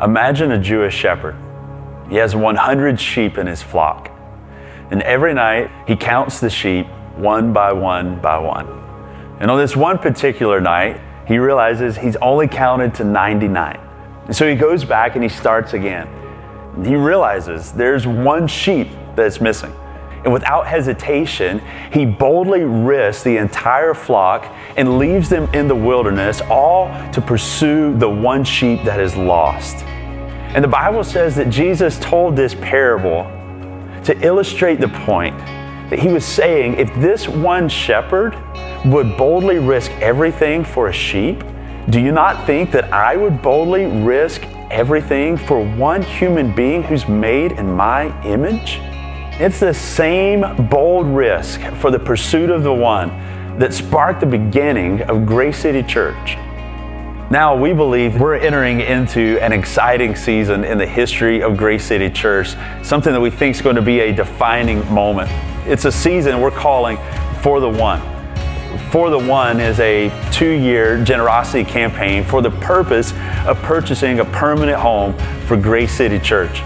Imagine a Jewish shepherd. He has 100 sheep in his flock. And every night he counts the sheep one by one by one. And on this one particular night, he realizes he's only counted to 99. And so he goes back and he starts again. And he realizes there's one sheep that's missing. And without hesitation, he boldly risks the entire flock and leaves them in the wilderness, all to pursue the one sheep that is lost. And the Bible says that Jesus told this parable to illustrate the point that he was saying, if this one shepherd would boldly risk everything for a sheep, do you not think that I would boldly risk everything for one human being who's made in my image? It's the same bold risk for the pursuit of the one that sparked the beginning of Grace City Church. Now we believe we're entering into an exciting season in the history of Grace City Church, something that we think is going to be a defining moment. It's a season we're calling For the One. For the One is a 2-year generosity campaign for the purpose of purchasing a permanent home for Grace City Church.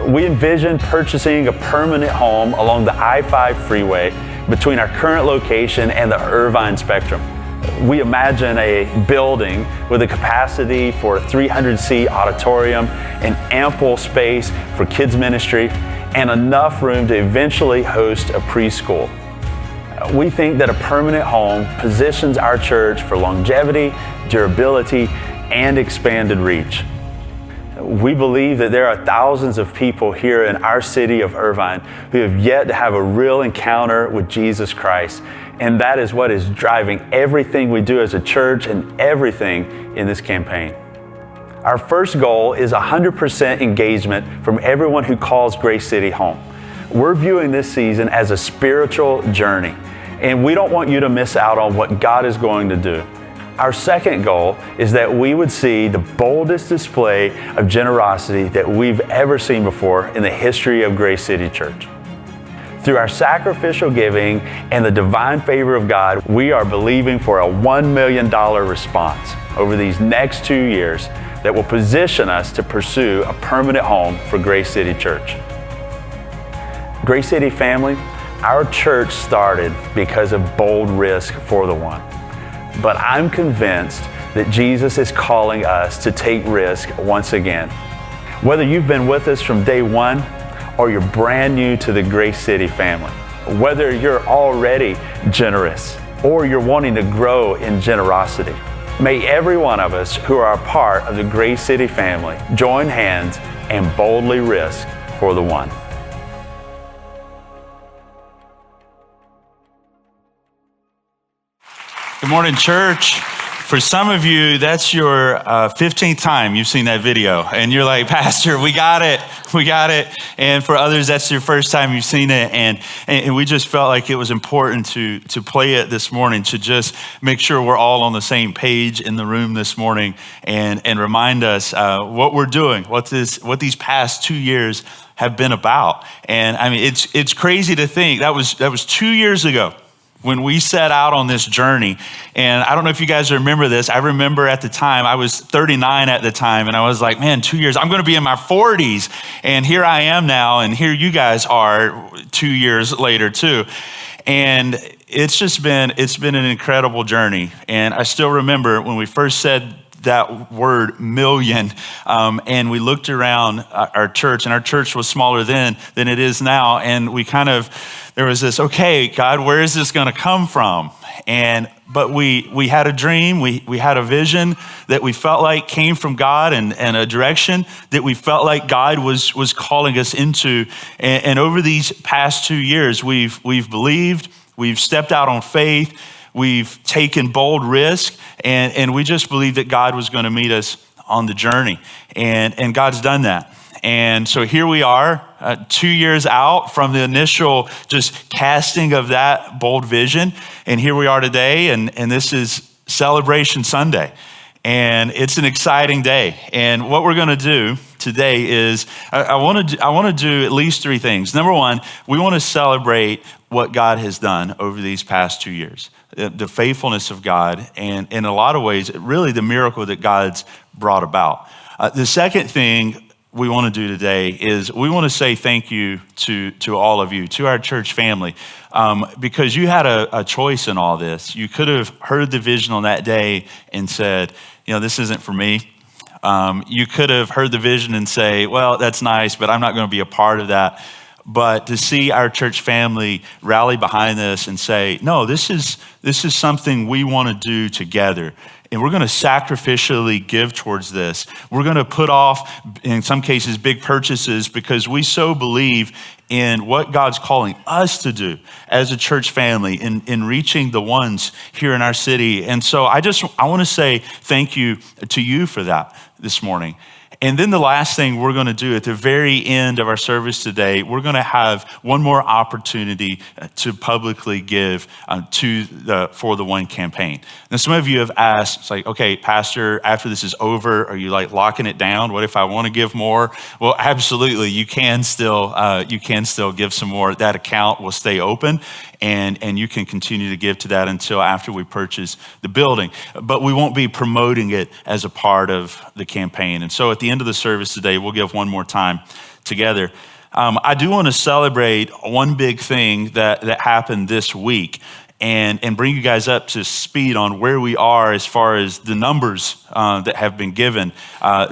We envision purchasing a permanent home along the I-5 freeway between our current location and the Irvine Spectrum. We imagine a building with a capacity for a 300-seat auditorium and ample space for kids ministry and enough room to eventually host a preschool. We think that a permanent home positions our church for longevity, durability, and expanded reach. We believe that there are thousands of people here in our city of Irvine who have yet to have a real encounter with Jesus Christ. And that is what is driving everything we do as a church and everything in this campaign. Our first goal is 100% engagement from everyone who calls Grace City home. We're viewing this season as a spiritual journey, and we don't want you to miss out on what God is going to do. Our second goal is that we would see the boldest display of generosity that we've ever seen before in the history of Grace City Church. Through our sacrificial giving and the divine favor of God, we are believing for a $1 million response over these next 2 years that will position us to pursue a permanent home for Grace City Church. Grace City family, our church started because of bold risk for the one. But I'm convinced that Jesus is calling us to take risk once again. Whether you've been with us from day one or you're brand new to the Grace City family, whether you're already generous or you're wanting to grow in generosity, may every one of us who are a part of the Grace City family join hands and boldly risk for the one. Good morning, church. For some of you, that's your 15th time you've seen that video. And you're like, Pastor, we got it. And for others, that's your first time you've seen it. And we just felt like it was important to play it this morning, to just make sure we're all on the same page in the room this morning and remind us what we're doing, what these past 2 years have been about. And I mean, it's crazy to think that was 2 years ago when we set out on this journey. And I don't know if you guys remember this. I remember at the time, I was 39 at the time, and I was like, man, 2 years, I'm gonna be in my 40s. And here I am now, and here you guys are 2 years later too. And it's been an incredible journey. And I still remember when we first said that word million, and we looked around our church, and our church was smaller then than it is now. And there was this, okay, God, where is this gonna come from? But we had a dream, we had a vision that we felt like came from God, and a direction that we felt like God was calling us into. And over these past 2 years, we've believed, we've stepped out on faith, we've taken bold risk, and we just believed that God was gonna meet us on the journey. And God's done that. And so here we are, 2 years out from the initial just casting of that bold vision. And here we are today, and this is Celebration Sunday. And it's an exciting day. And what we're gonna do today is, I wanna do at least 3 things. Number one, we wanna celebrate what God has done over these past 2 years. The faithfulness of God, and in a lot of ways, really the miracle that God's brought about. The second thing we want to do today is we want to say thank you to all of you, to our church family, because you had a choice in all this. You could have heard the vision on that day and said, this isn't for me. You could have heard the vision and say, well, that's nice, but I'm not going to be a part of that. But to see our church family rally behind this and say, no, this is something we want to do together. And we're going to sacrificially give towards this. We're going to put off, in some cases, big purchases because we so believe in what God's calling us to do as a church family in reaching the ones here in our city. And so I want to say thank you to you for that this morning. And then the last thing we're going to do at the very end of our service today, we're going to have one more opportunity to publicly give for the One campaign. Now, some of you have asked, it's like, okay, Pastor, after this is over, are you like locking it down? What if I want to give more? Well, absolutely, you can still give some more. That account will stay open, and you can continue to give to that until after we purchase the building. But we won't be promoting it as a part of the campaign. And so at the end of the service today, we'll give one more time together. I do want to celebrate one big thing that happened this week and bring you guys up to speed on where we are as far as the numbers that have been given.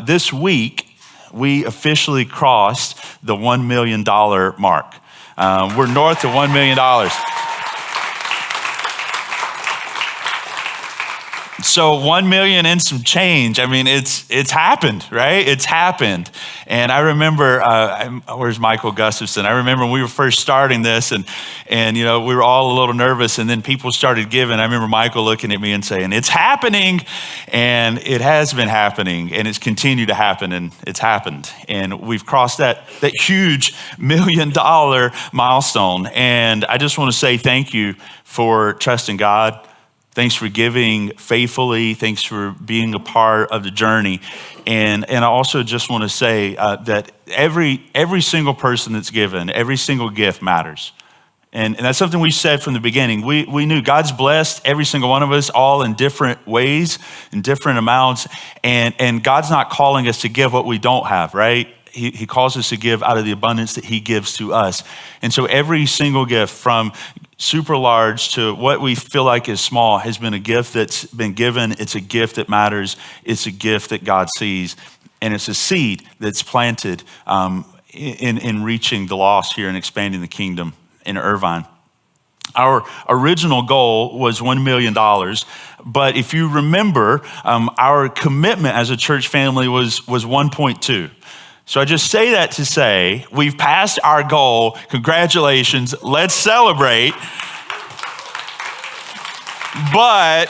This week, we officially crossed the $1 million mark. We're north of $1 million. So 1 million and some change. I mean, it's happened, right? It's happened. And I remember, where's Michael Gustafson? I remember when we were first starting this and we were all a little nervous and then people started giving. I remember Michael looking at me and saying, it's happening. And it has been happening and it's continued to happen and it's happened. And we've crossed that huge $1 million milestone. And I just want to say thank you for trusting God. Thanks for giving faithfully. Thanks for being a part of the journey. And I also just want to say that every single person that's given, every single gift matters. And that's something we said from the beginning. We knew God's blessed every single one of us all in different ways, in different amounts. And God's not calling us to give what we don't have, right? He calls us to give out of the abundance that he gives to us. And so every single gift from super large to what we feel like is small has been a gift that's been given. It's a gift that matters. It's a gift that God sees. And it's a seed that's planted in reaching the lost here and expanding the kingdom in Irvine. Our original goal was $1 million, but if you remember, our commitment as a church family was 1.2. So I just say that to say, we've passed our goal. Congratulations. Let's celebrate. But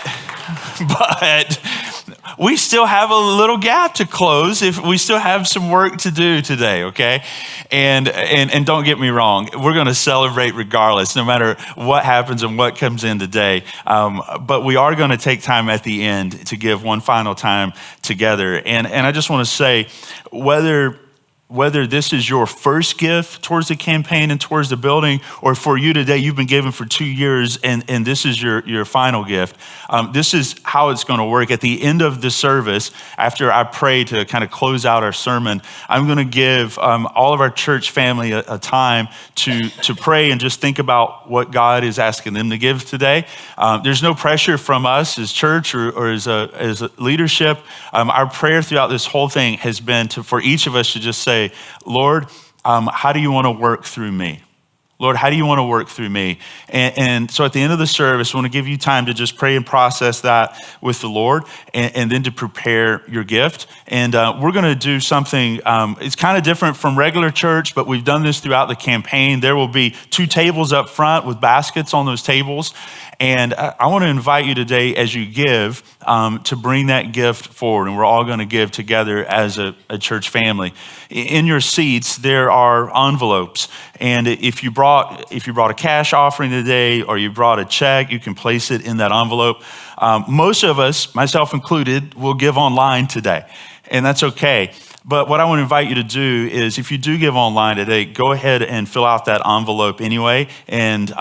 we still have a little gap to close. If we still have some work to do today, okay? And don't get me wrong, we're going to celebrate regardless, no matter what happens and what comes in today. But we are going to take time at the end to give one final time together. And I just want to say, whether this is your first gift towards the campaign and towards the building, or for you today, you've been giving for 2 years and this is your final gift. This is how it's going to work. At the end of the service, after I pray to kind of close out our sermon, I'm going to give all of our church family a time to pray and just think about what God is asking them to give today. There's no pressure from us as church or as a leadership. Our prayer throughout this whole thing has been for each of us to just say, Lord, how do you want to work through me? Lord, how do you want to work through me? And so at the end of the service, I want to give you time to just pray and process that with the Lord and then to prepare your gift. And we're going to do something, it's kind of different from regular church, but we've done this throughout the campaign. There will be 2 tables up front with baskets on those tables. And I want to invite you today as you give to bring that gift forward. And we're all going to give together as a church family. In your seats, there are envelopes. And if you brought a cash offering today or you brought a check, you can place it in that envelope. Most of us, myself included, will give online today. And that's okay. But what I want to invite you to do is, if you do give online today, go ahead and fill out that envelope anyway, and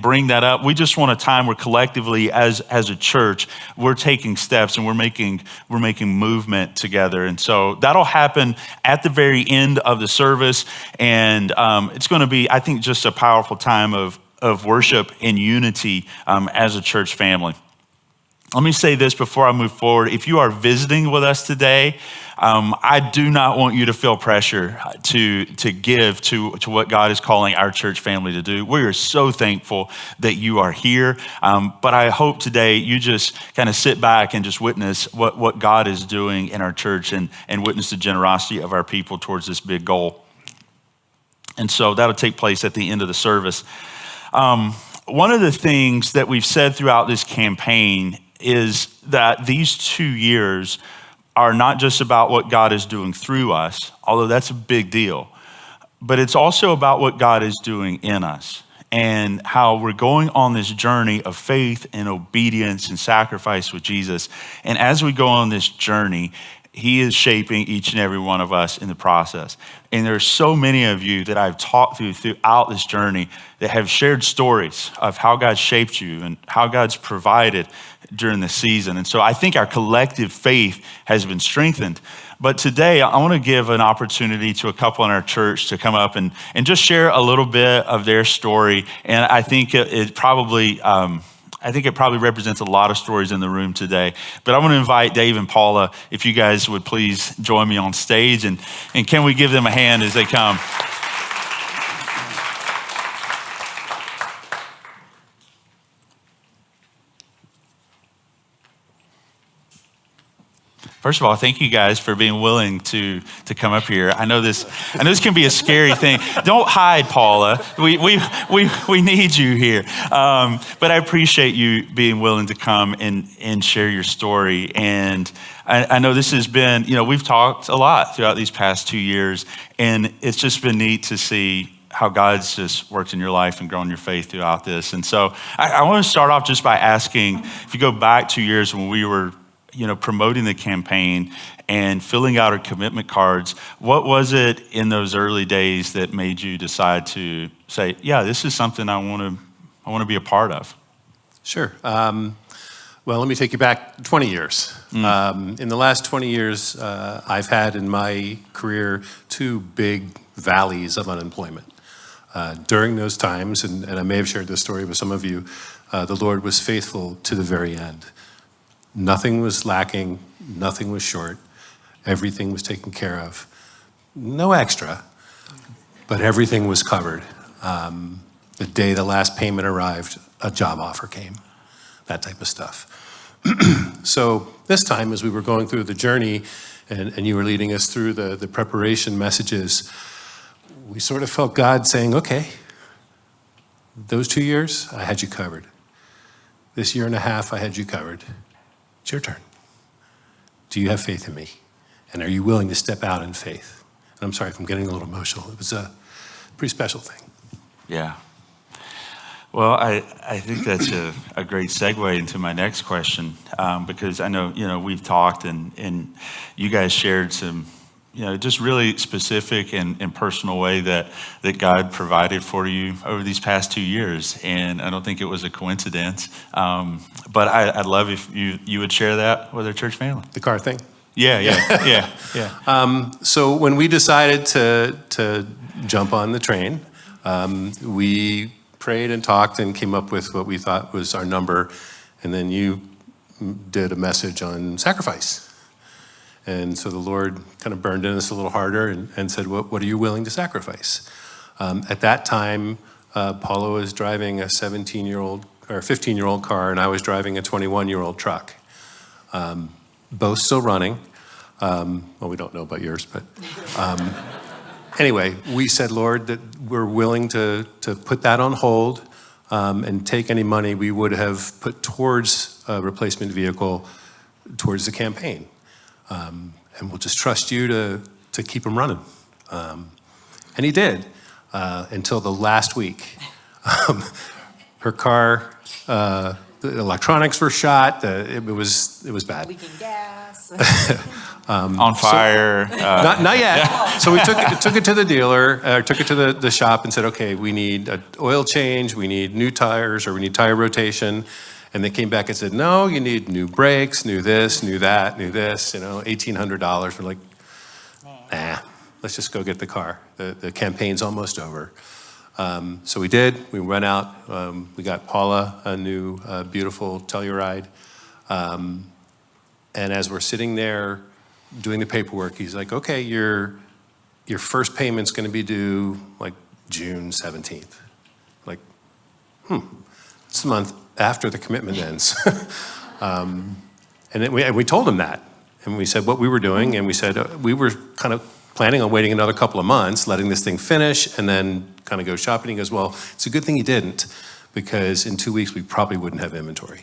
bring that up. We just want a time where collectively, as a church, we're taking steps and we're making movement together. And so that'll happen at the very end of the service, and it's going to be, I think, just a powerful time of worship and unity as a church family. Let me say this before I move forward. If you are visiting with us today, I do not want you to feel pressure to give to what God is calling our church family to do. We are so thankful that you are here. But I hope today you just kind of sit back and just witness what God is doing in our church, and witness the generosity of our people towards this big goal. And so that'll take place at the end of the service. One of the things that we've said throughout this campaign is that these 2 years are not just about what God is doing through us, although that's a big deal, but it's also about what God is doing in us, and how we're going on this journey of faith and obedience and sacrifice with Jesus. And as we go on this journey, He is shaping each and every one of us in the process. And there are so many of you that I've talked to throughout this journey that have shared stories of how God shaped you and how God's provided during the season. And so I think our collective faith has been strengthened. But today I want to give an opportunity to a couple in our church to come up and just share a little bit of their story. And I think it probably represents a lot of stories in the room today. But I want to invite Dave and Paula, if you guys would please join me on stage, and can we give them a hand as they come? First of all, thank you guys for being willing to come up here. I know this can be a scary thing. Don't hide, Paula. We need you here. But I appreciate you being willing to come and share your story. And I know this has been, we've talked a lot throughout these past 2 years, and it's just been neat to see how God's just worked in your life and grown your faith throughout this. And so I want to start off just by asking, if you go back 2 years when we were promoting the campaign and filling out our commitment cards, what was it in those early days that made you decide to say, yeah, this is something I want to be a part of? Sure. Well, let me take you back 20 years. In the last 20 years, I've had in my career 2 big valleys of unemployment. During those times, and I may have shared this story with some of you, the Lord was faithful to the very end. Nothing was lacking, nothing was short, everything was taken care of. No extra, but everything was covered. The day the last payment arrived, a job offer came, that type of stuff. So this time, as we were going through the journey, and you were leading us through the preparation messages, we sort of felt God saying, okay, those 2 years, I had you covered. This 1.5 years, I had you covered. It's your turn. Do you have faith in me? And are you willing to step out in faith? And I'm sorry if I'm getting a little emotional. It was a pretty special thing. Yeah. Well, I think that's a great segue into my next question, because I know, we've talked and you guys shared some, just really specific and personal way that God provided for you over these past 2 years. And I don't think it was a coincidence. But I'd love if you would share that with our church family. The car thing? Yeah. So when we decided to jump on the train, we prayed and talked and came up with what we thought was our number. And then you did a message on sacrifice. And so the Lord kind of burned in us a little harder and said, what are you willing to sacrifice? At that time, Paula was driving a 17-year-old or 15-year-old car, and I was driving a 21-year-old truck. Both still running. Well, we don't know about yours, but anyway, we said, Lord, that we're willing to put that on hold and take any money we would have put towards a replacement vehicle towards the campaign. And we'll just trust you to keep them running. And he did until the last week. Her car, the electronics were shot. It was bad. Leaking gas. On fire. Not yet. So we took it to the dealer, took it to the shop and said, okay, we need an oil change, we need new tires, or we need tire rotation. And they came back and said, no, you need new brakes, new this, new that, new this, $1,800. We're like, nah, let's just go get the car. The campaign's almost over. So we did. We went out. We got Paula a new, beautiful Telluride. And as we're sitting there doing the paperwork, he's like, okay, your first payment's going to be due like June 17th. Like, it's the month after the commitment ends. And then we told him that. And we said what we were doing, and we said we were kind of planning on waiting another couple of months, letting this thing finish, and then kind of go shopping. He goes, well, it's a good thing you didn't, because in 2 weeks we probably wouldn't have inventory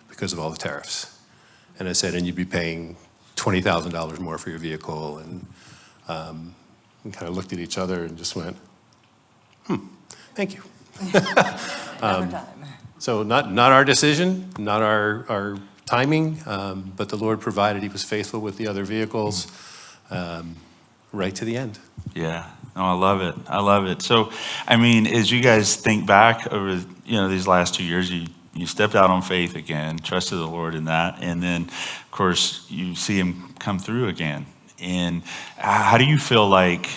because of all the tariffs. And I said, and you'd be paying $20,000 more for your vehicle. And we kind of looked at each other and just went, thank you. So not our decision, not our timing, but the Lord provided. He was faithful with the other vehicles right to the end. Yeah. No, I love it. I love it. So, I mean, as you guys think back over, these last 2 years, you stepped out on faith again, trusted the Lord in that. And then, of course, you see him come through again. And how do you feel like,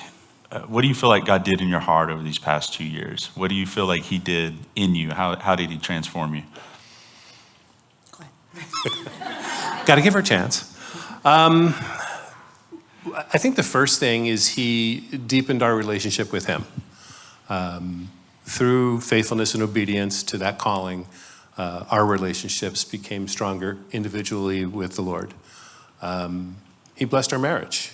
what do you feel like God did in your heart over these past 2 years? What do you feel like he did in you? How did he transform you? Go ahead. Got to give her a chance. I think the first thing is he deepened our relationship with him. Through faithfulness and obedience to that calling, our relationships became stronger individually with the Lord. He blessed our marriage.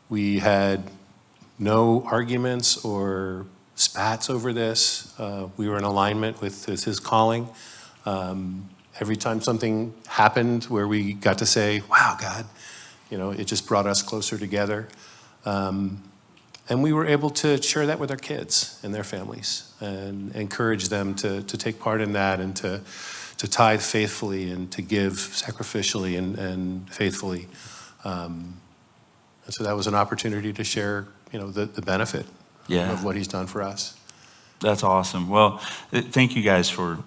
We had no arguments or spats over this. We were in alignment with his calling. Every time something happened where we got to say, wow, God, it just brought us closer together. And we were able to share that with our kids and their families and encourage them to take part in that and to tithe faithfully and to give sacrificially and faithfully. And so that was an opportunity to share, the benefit of what he's done for us. That's awesome. Well, thank you guys for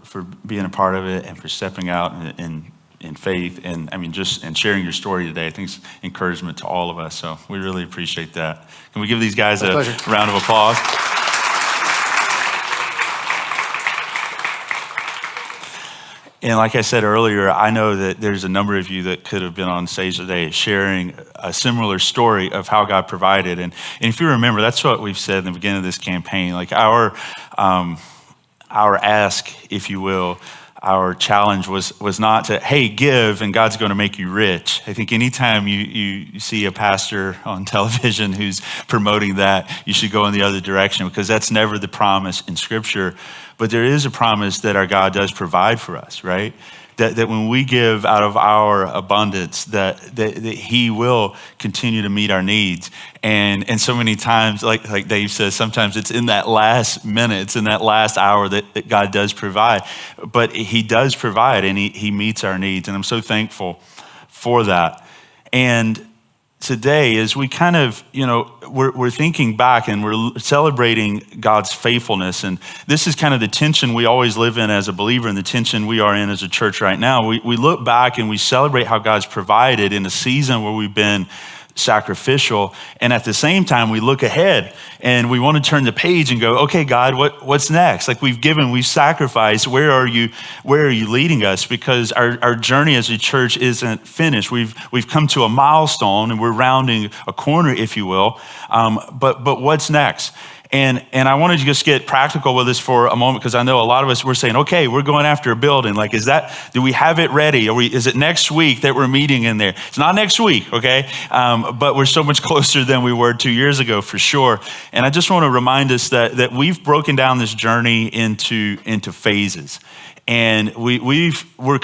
being a part of it and for stepping out in faith and and sharing your story today. I think it's encouragement to all of us. So we really appreciate that. Can we give these guys a round of applause? And like I said earlier, I know that there's a number of you that could have been on stage today sharing a similar story of how God provided. And if you remember, that's what we've said in the beginning of this campaign. Like our ask, if you will, our challenge was not to, hey, give and God's going to make you rich. I think anytime you see a pastor on television who's promoting that, you should go in the other direction, because that's never the promise in Scripture. But there is a promise that our God does provide for us, right? That when we give out of our abundance, that he will continue to meet our needs. And so many times, like Dave says, sometimes it's in that last minute, it's in that last hour that God does provide. But he does provide, and he meets our needs. And I'm so thankful for that. And today, as we kind of, we're thinking back and we're celebrating God's faithfulness. And this is kind of the tension we always live in as a believer, and the tension we are in as a church right now. We look back and we celebrate how God's provided in a season where we've been sacrificial. And at the same time, we look ahead and we want to turn the page and go, okay, God, what's next? Like we've sacrificed. Where are you leading us? Because our journey as a church isn't finished. We've come to a milestone and we're rounding a corner, if you will. But what's next? And I wanted to just get practical with this for a moment, because I know a lot of us, we're saying, okay, we're going after a building. Like, do we have it ready? Is it next week that we're meeting in there? It's not next week, okay? But we're so much closer than we were 2 years ago, for sure. And I just want to remind us that we've broken down this journey into phases. And we are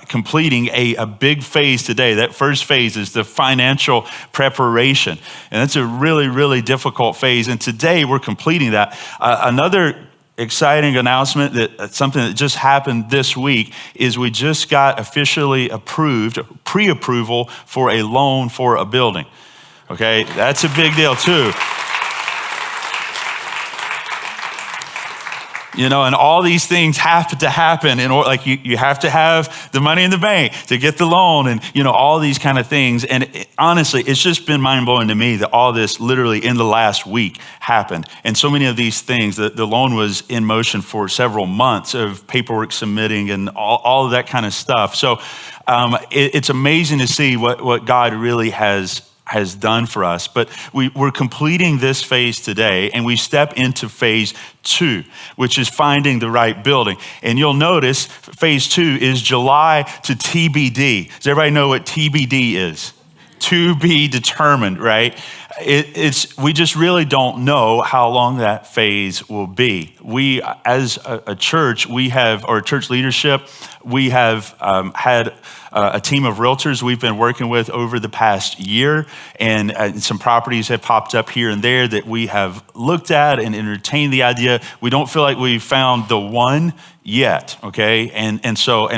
completing a big phase today. That first phase is the financial preparation. And that's a really, really difficult phase. And today we're completing that. Another exciting announcement that something that just happened this week is we just got officially approved, pre-approval for a loan for a building. Okay, that's a big deal too. You know, and all these things have to happen in order, like you have to have the money in the bank to get the loan and, you know, all these kind of things. And honestly, it's just been mind blowing to me that all this literally in the last week happened. And so many of these things, the loan was in motion for several months of paperwork submitting and all of that kind of stuff. So it's amazing to see what God really has done for us. But we're completing this phase today, and we step into phase 2, which is finding the right building. And you'll notice phase 2 is July to TBD. Does everybody know what TBD is? To be determined, right? We just really don't know how long that phase will be. We, as a church, or church leadership, we have had a team of realtors we've been working with over the past year, and some properties have popped up here and there that we have looked at and entertained the idea. We don't feel like we've found the one yet, okay? And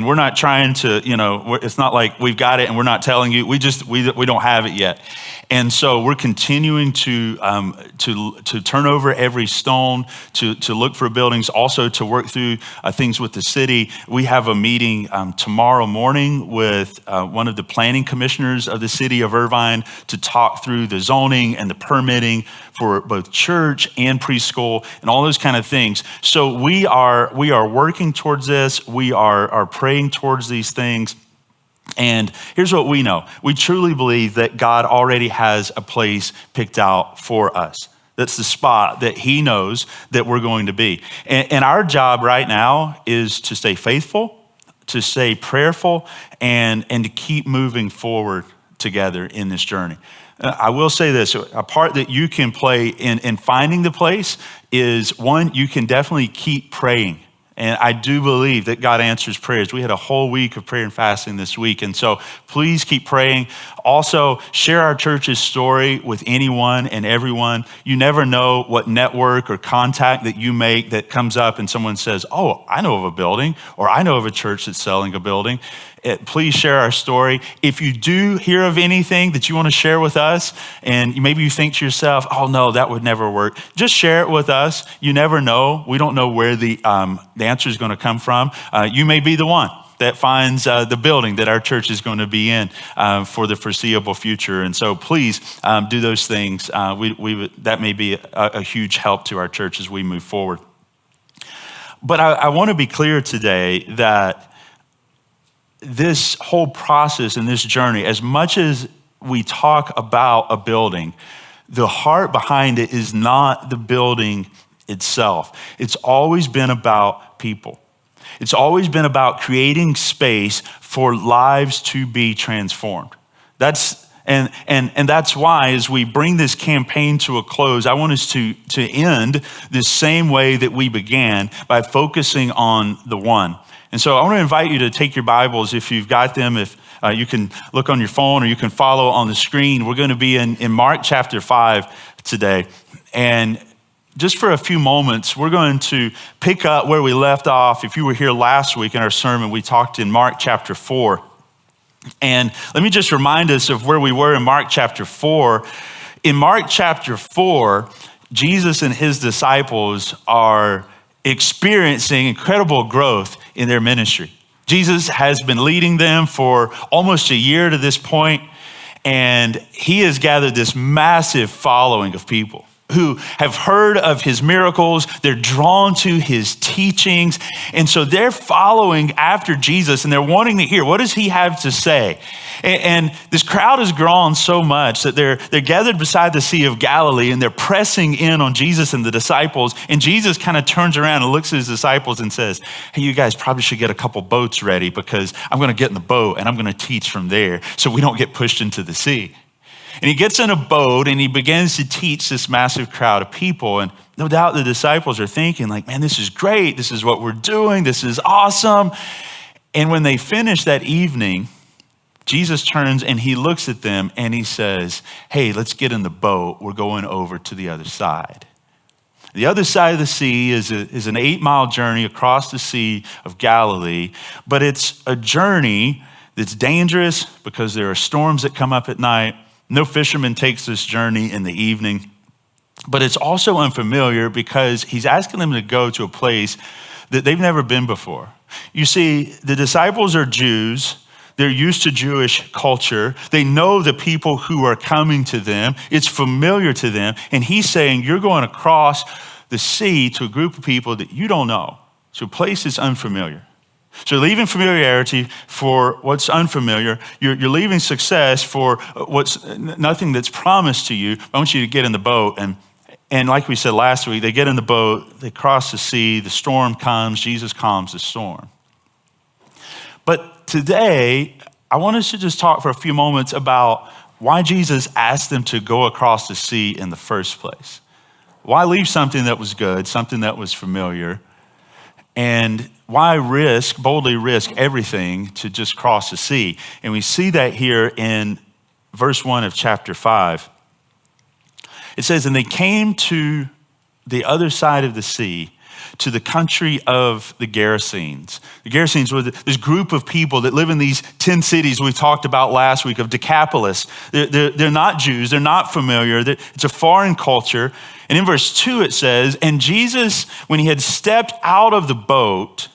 we're not trying to, you know, it's not like we've got it and we're not telling you. We don't have it yet. And so we're continuing to turn over every stone, to look for buildings, also to work through things with the city. We have a meeting tomorrow morning with one of the planning commissioners of the city of Irvine to talk through the zoning and the permitting for both church and preschool and all those kind of things. So we are working towards this. We are praying towards these things. And here's what we know. We truly believe that God already has a place picked out for us. That's the spot that he knows that we're going to be. And our job right now is to stay faithful, to stay prayerful, and to keep moving forward together in this journey. I will say this, a part that you can play in finding the place is, one, you can definitely keep praying. And I do believe that God answers prayers. We had a whole week of prayer and fasting this week. And so please keep praying. Also, share our church's story with anyone and everyone. You never know what network or contact that you make that comes up and someone says, oh, I know of a building, or I know of a church that's selling a building. Please share our story. If you do hear of anything that you want to share with us, and maybe you think to yourself, oh no, that would never work, just share it with us. You never know. We don't know where the answer is going to come from. You may be the one that finds the building that our church is going to be in for the foreseeable future. And so please do those things. That may be a huge help to our church as we move forward. But I want to be clear today that this whole process and this journey, as much as we talk about a building, the heart behind it is not the building itself. It's always been about people. It's always been about creating space for lives to be transformed. That's why, as we bring this campaign to a close, I want us to end the same way that we began, by focusing on the one. And so I want to invite you to take your Bibles, if you've got them, if you can look on your phone or you can follow on the screen. We're going to be in Mark chapter 5 today. And just for a few moments, we're going to pick up where we left off. If you were here last week in our sermon, we talked in Mark chapter 4. And let me just remind us of where we were in Mark chapter 4. In Mark chapter 4, Jesus and his disciples are experiencing incredible growth in their ministry. Jesus has been leading them for almost a year to this point, and he has gathered this massive following of people who have heard of his miracles. They're drawn to his teachings. And so they're following after Jesus, and they're wanting to hear, what does he have to say? And this crowd has grown so much that they're gathered beside the Sea of Galilee, and they're pressing in on Jesus and the disciples. And Jesus kind of turns around and looks at his disciples and says, hey, you guys probably should get a couple boats ready, because I'm going to get in the boat and I'm going to teach from there so we don't get pushed into the sea. And he gets in a boat and he begins to teach this massive crowd of people. And no doubt the disciples are thinking, like, man, this is great. This is what we're doing. This is awesome. And when they finish that evening, Jesus turns and he looks at them and he says, hey, let's get in the boat. We're going over to the other side. The other side of the sea is an 8-mile journey across the Sea of Galilee, but it's a journey that's dangerous because there are storms that come up at night. No fisherman takes this journey in the evening, but it's also unfamiliar because he's asking them to go to a place that they've never been before. You see, the disciples are Jews. They're used to Jewish culture. They know the people who are coming to them. It's familiar to them. And he's saying, you're going across the sea to a group of people that you don't know, to a place that's unfamiliar. So you're leaving familiarity for what's unfamiliar. You're leaving success for what's nothing that's promised to you. I want you to get in the boat. And like we said last week, they get in the boat, they cross the sea, the storm comes, Jesus calms the storm. But today, I want us to just talk for a few moments about why Jesus asked them to go across the sea in the first place. Why leave something that was good, something that was familiar, and why boldly risk everything to just cross the sea? And we see that here in verse 1 of chapter 5. It says, and they came to the other side of the sea, to the country of the Gerasenes. The Gerasenes were this group of people that live in these 10 cities we talked about last week of Decapolis. They're not Jews. They're not familiar. It's a foreign culture. And in verse 2 it says, and Jesus, when he had stepped out of the boat,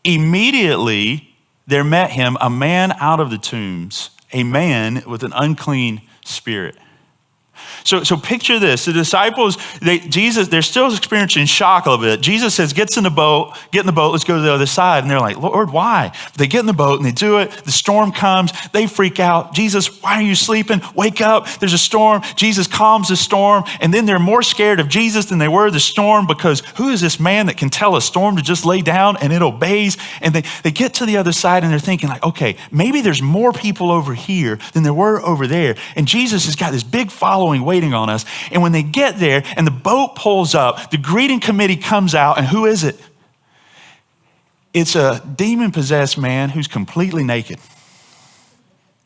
immediately there met him a man out of the tombs, a man with an unclean spirit. So picture this. The disciples, they're still experiencing shock a little bit. Jesus says, get in the boat, let's go to the other side. And they're like, Lord, why? They get in the boat and they do it. The storm comes. They freak out. Jesus, why are you sleeping? Wake up. There's a storm. Jesus calms the storm. And then they're more scared of Jesus than they were the storm, because who is this man that can tell a storm to just lay down and it obeys? And they get to the other side and they're thinking like, okay, maybe there's more people over here than there were over there. And Jesus has got this big following waiting on us. And when they get there and the boat pulls up, the greeting committee comes out, and who is it? It's a demon-possessed man who's completely naked.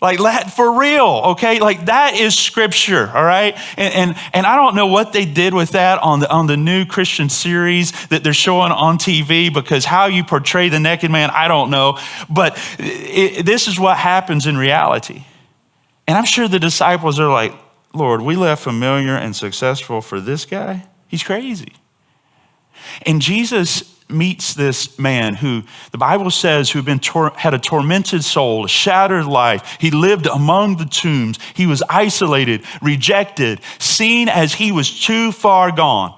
Like that, for real, okay? Like that is scripture, all right? And I don't know what they did with that on the new Christian series that they're showing on TV, because how you portray the naked man, I don't know. But this is what happens in reality. And I'm sure the disciples are like, Lord, we left familiar and successful for this guy? He's crazy. And Jesus meets this man who the Bible says who had a tormented soul, a shattered life. He lived among the tombs. He was isolated, rejected, seen as he was too far gone.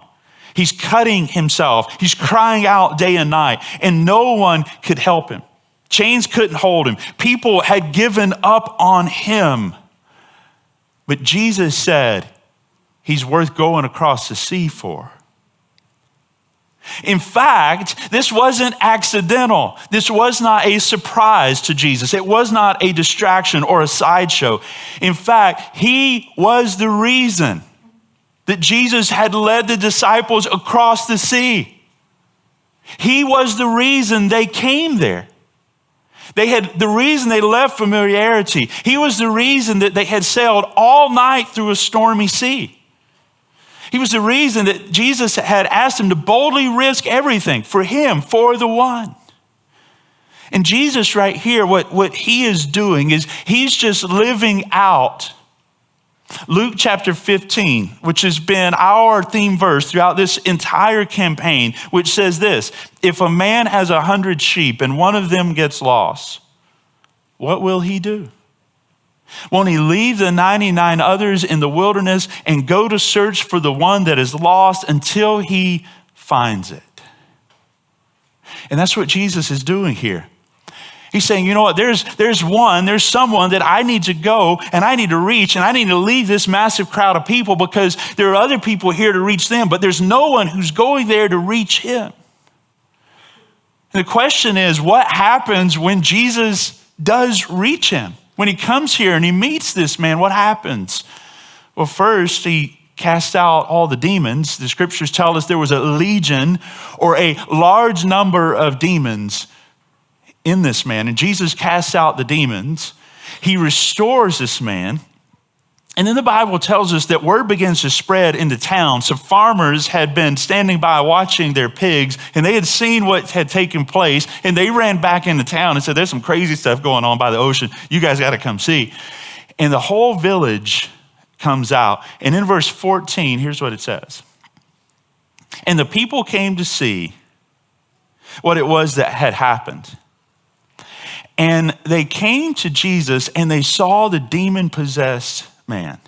He's cutting himself. He's crying out day and night, and no one could help him. Chains couldn't hold him. People had given up on him. But Jesus said he's worth going across the sea for. In fact, this wasn't accidental. This was not a surprise to Jesus. It was not a distraction or a sideshow. In fact, he was the reason that Jesus had led the disciples across the sea. He was the reason they came there. The reason they left familiarity. He was the reason that they had sailed all night through a stormy sea. He was the reason that Jesus had asked them to boldly risk everything for him, for the one. And Jesus right here, what he is doing is he's just living out Luke chapter 15, which has been our theme verse throughout this entire campaign, which says this: if a man has 100 sheep and one of them gets lost, what will he do? Won't he leave the 99 others in the wilderness and go to search for the one that is lost until he finds it? And that's what Jesus is doing here. He's saying, you know what, there's someone that I need to go and I need to reach, and I need to leave this massive crowd of people because there are other people here to reach them, but there's no one who's going there to reach him. And the question is, what happens when Jesus does reach him? When he comes here and he meets this man, what happens? Well, first, he cast out all the demons. The scriptures tell us there was a legion or a large number of demons in this man. And Jesus casts out the demons. He restores this man. And then the Bible tells us that word begins to spread into town. So farmers had been standing by watching their pigs, and they had seen what had taken place, and they ran back into town and said, there's some crazy stuff going on by the ocean. You guys got to come see. And the whole village comes out. And in verse 14, here's what it says. And the people came to see what it was that had happened. And they came to Jesus, and they saw the demon-possessed man,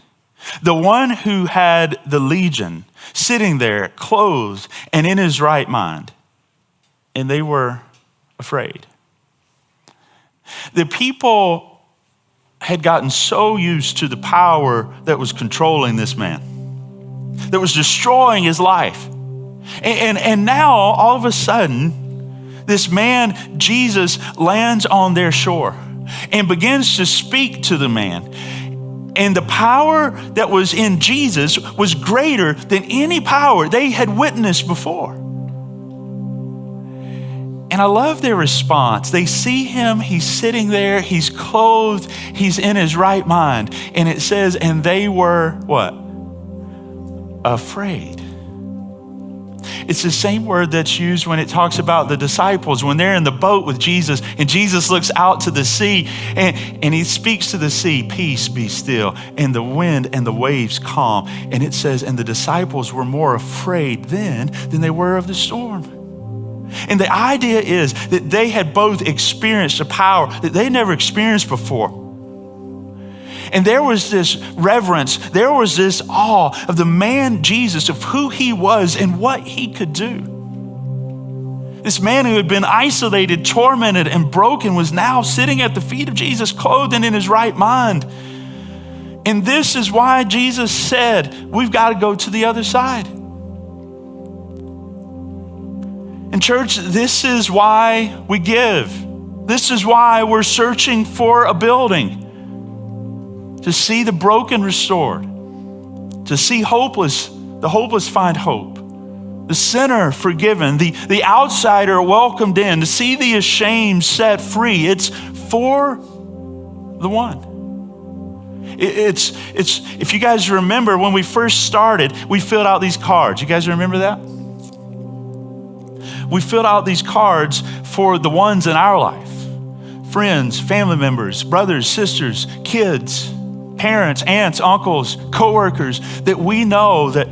the one who had the legion, sitting there clothed and in his right mind. And they were afraid. The people had gotten so used to the power that was controlling this man, that was destroying his life. And now, all of a sudden, this man, Jesus, lands on their shore and begins to speak to the man. And the power that was in Jesus was greater than any power they had witnessed before. And I love their response. They see him, he's sitting there, he's clothed, he's in his right mind. And it says, and they were what? Afraid. It's the same word that's used when it talks about the disciples, when they're in the boat with Jesus and Jesus looks out to the sea and he speaks to the sea, peace, be still, and the wind and the waves calm. And it says, and the disciples were more afraid then than they were of the storm. And the idea is that they had both experienced a power that they never experienced before. And there was this reverence, there was this awe of the man Jesus, of who he was and what he could do. This man who had been isolated, tormented, and broken was now sitting at the feet of Jesus, clothed and in his right mind. And this is why Jesus said, we've got to go to the other side. And church, this is why we give. This is why we're searching for a building. To see the broken restored, to see the hopeless find hope, the sinner forgiven, the outsider welcomed in, to see the ashamed set free. It's for the one. It's if you guys remember when we first started, we filled out these cards. You guys remember that? We filled out these cards for the ones in our life. Friends, family members, brothers, sisters, kids, parents, aunts, uncles, coworkers that we know that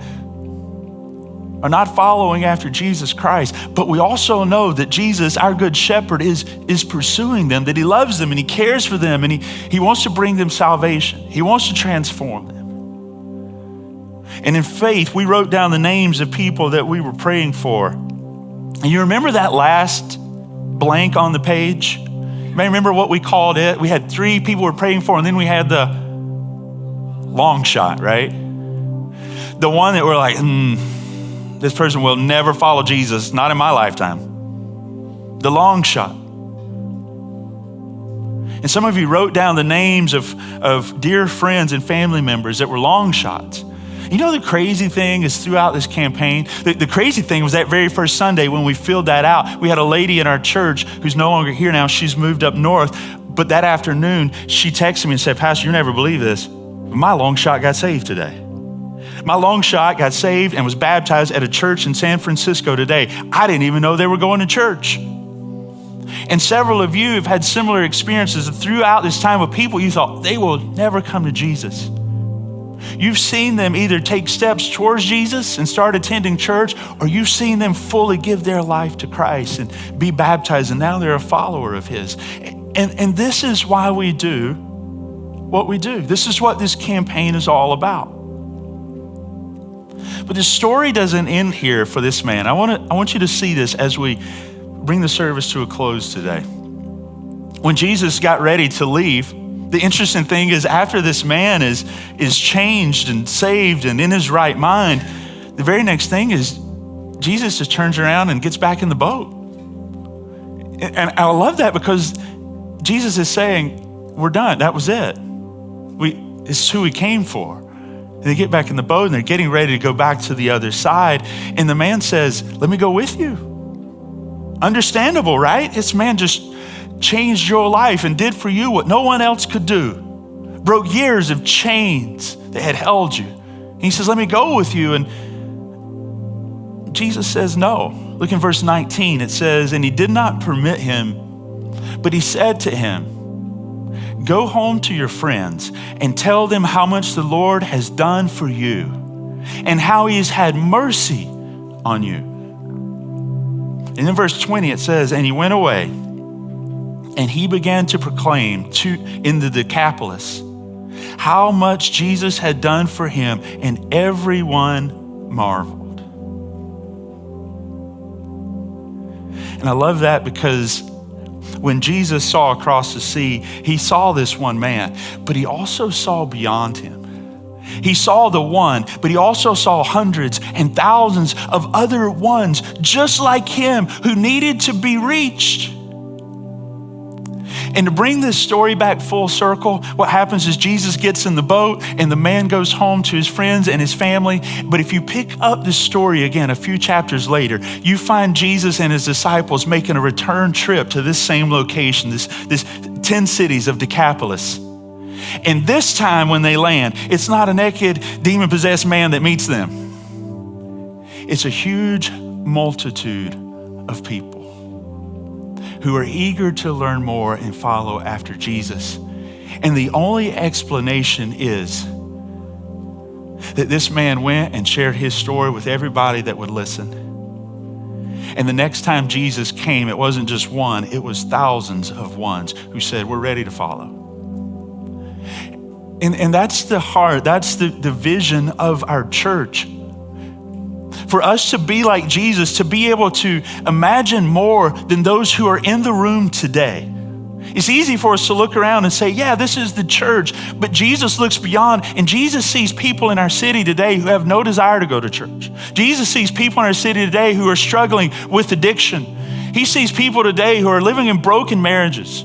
are not following after Jesus Christ. But we also know that Jesus, our good shepherd, is pursuing them, that he loves them and he cares for them and he wants to bring them salvation. He wants to transform them. And in faith, we wrote down the names of people that we were praying for. And you remember that last blank on the page? You may remember what we called it. We had 3 people we were praying for, and then we had the long shot, right? The one that we're like, this person will never follow Jesus, not in my lifetime. The long shot. And some of you wrote down the names of dear friends and family members that were long shots. You know, the crazy thing is throughout this campaign, the crazy thing was that very first Sunday when we filled that out, we had a lady in our church who's no longer here now. She's moved up north. But that afternoon, she texted me and said, Pastor, you'll never believe this. My long shot got saved today. My long shot got saved and was baptized at a church in San Francisco today. I didn't even know they were going to church. And several of you have had similar experiences throughout this time with people you thought they will never come to Jesus. You've seen them either take steps towards Jesus and start attending church, or you've seen them fully give their life to Christ and be baptized, and now they're a follower of his. And this is why we do what we do. This is what this campaign is all about. But the story doesn't end here for this man. I want you to see this as we bring the service to a close today. When Jesus got ready to leave, the interesting thing is after this man is changed and saved and in his right mind, the very next thing is Jesus just turns around and gets back in the boat. And I love that because Jesus is saying, we're done. That was it. It's who we came for. And they get back in the boat and they're getting ready to go back to the other side. And the man says, let me go with you. Understandable, right? This man just changed your life and did for you what no one else could do. broke years of chains that had held you. And he says, let me go with you. And Jesus says no. Look in verse 19. It says, and he did not permit him, but he said to him, go home to your friends and tell them how much the Lord has done for you and how he has had mercy on you. And in verse 20 it says, and he went away and he began to proclaim in the Decapolis how much Jesus had done for him, and everyone marveled. And I love that because when Jesus saw across the sea, he saw this one man, but he also saw beyond him. He saw the one, but he also saw hundreds and thousands of other ones just like him who needed to be reached. And to bring this story back full circle, what happens is Jesus gets in the boat and the man goes home to his friends and his family. But if you pick up the story again a few chapters later, you find Jesus and his disciples making a return trip to this same location, this 10 cities of Decapolis. And this time when they land, it's not a naked, demon-possessed man that meets them. It's a huge multitude of people who are eager to learn more and follow after Jesus. And the only explanation is that this man went and shared his story with everybody that would listen. And the next time Jesus came, it wasn't just one, it was thousands of ones who said, we're ready to follow. And that's the heart, that's the vision of our church. For us to be like Jesus, to be able to imagine more than those who are in the room today. It's easy for us to look around and say, yeah, this is the church, but Jesus looks beyond, and Jesus sees people in our city today who have no desire to go to church. Jesus sees people in our city today who are struggling with addiction. He sees people today who are living in broken marriages.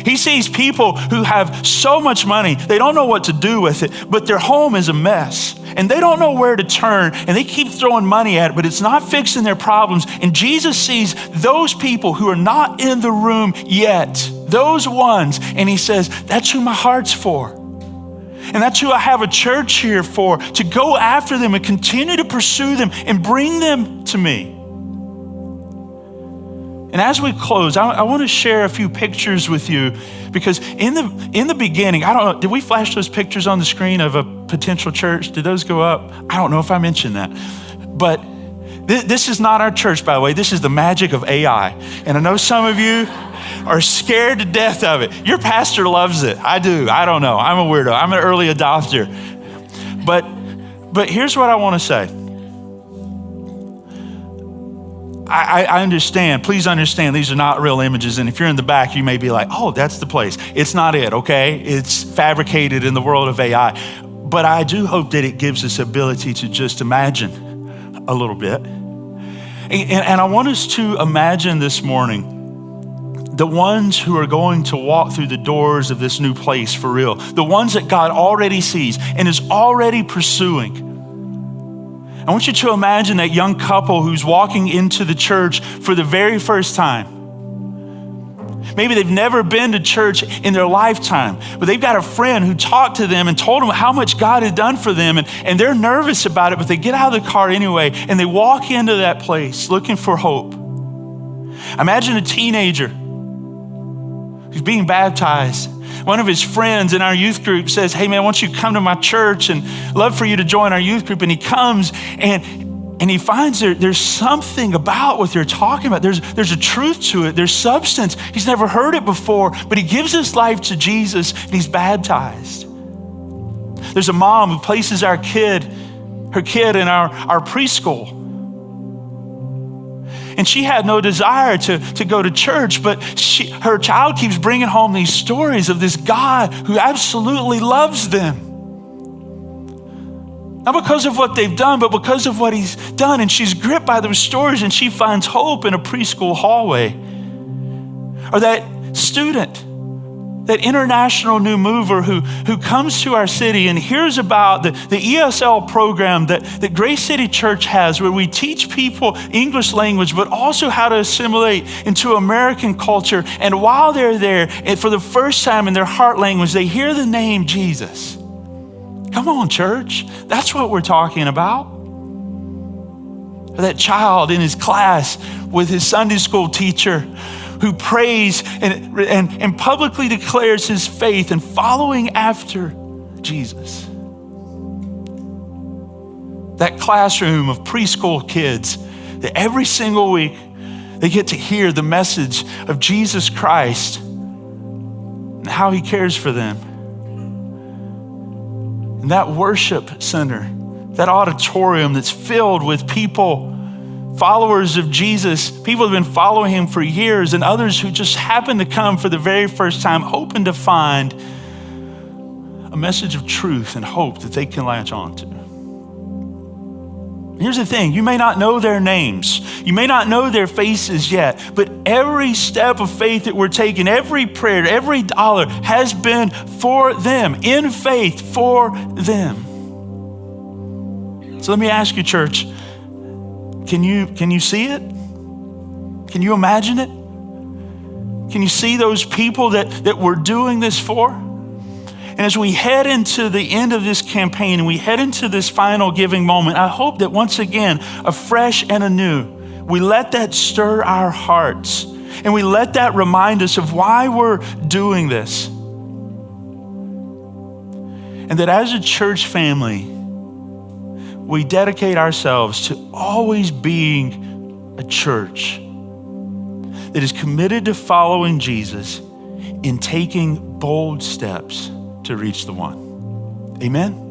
He sees people who have so much money, they don't know what to do with it, but their home is a mess and they don't know where to turn, and they keep throwing money at it, but it's not fixing their problems. And Jesus sees those people who are not in the room yet, those ones, and he says, that's who my heart's for. And that's who I have a church here for, to go after them and continue to pursue them and bring them to me. And as we close, I want to share a few pictures with you, because in the beginning, I don't know, did we flash those pictures on the screen of a potential church? Did those go up? I don't know if I mentioned that. But this is not our church, by the way. This is the magic of AI. And I know some of you are scared to death of it. Your pastor loves it. I do. I don't know. I'm a weirdo. I'm an early adopter. But here's what I want to say. I understand. Please understand, these are not real images. And if you're in the back, you may be like, oh, that's the place. It's not it, okay? It's fabricated in the world of AI. But I do hope that it gives us ability to just imagine a little bit. And I want us to imagine this morning the ones who are going to walk through the doors of this new place for real, the ones that God already sees and is already pursuing. I want you to imagine that young couple who's walking into the church for the very first time. Maybe they've never been to church in their lifetime, but they've got a friend who talked to them and told them how much God had done for them, and they're nervous about it, but they get out of the car anyway, and they walk into that place looking for hope. Imagine a teenager who's being baptized. One of his friends in our youth group says, hey man, I want you to come to my church and love for you to join our youth group. And he comes and he finds there's something about what they're talking about. There's a truth to it. There's substance. He's never heard it before, but he gives his life to Jesus and he's baptized. There's a mom who places her kid in our preschool. And she had no desire to go to church, but her child keeps bringing home these stories of this God who absolutely loves them. Not because of what they've done, but because of what he's done. And she's gripped by those stories and she finds hope in a preschool hallway. Or that student that international new mover who comes to our city and hears about the ESL program that Grace City Church has, where we teach people English language, but also how to assimilate into American culture. And while they're there, and for the first time in their heart language, they hear the name Jesus. Come on, church. That's what we're talking about. That child in his class with his Sunday school teacher who prays and publicly declares his faith and following after Jesus. That classroom of preschool kids that every single week they get to hear the message of Jesus Christ and how he cares for them. And that worship center, that auditorium that's filled with people, followers of Jesus, people who have been following him for years, and others who just happen to come for the very first time, hoping to find a message of truth and hope that they can latch on to. Here's the thing, you may not know their names, you may not know their faces yet, but every step of faith that we're taking, every prayer, every dollar has been for them, in faith for them. So let me ask you, church, can you see it? Can you imagine it? Can you see those people that we're doing this for? And as we head into the end of this campaign and we head into this final giving moment, I hope that once again, afresh and anew, we let that stir our hearts and we let that remind us of why we're doing this. And that as a church family, we dedicate ourselves to always being a church that is committed to following Jesus in taking bold steps to reach the one. Amen?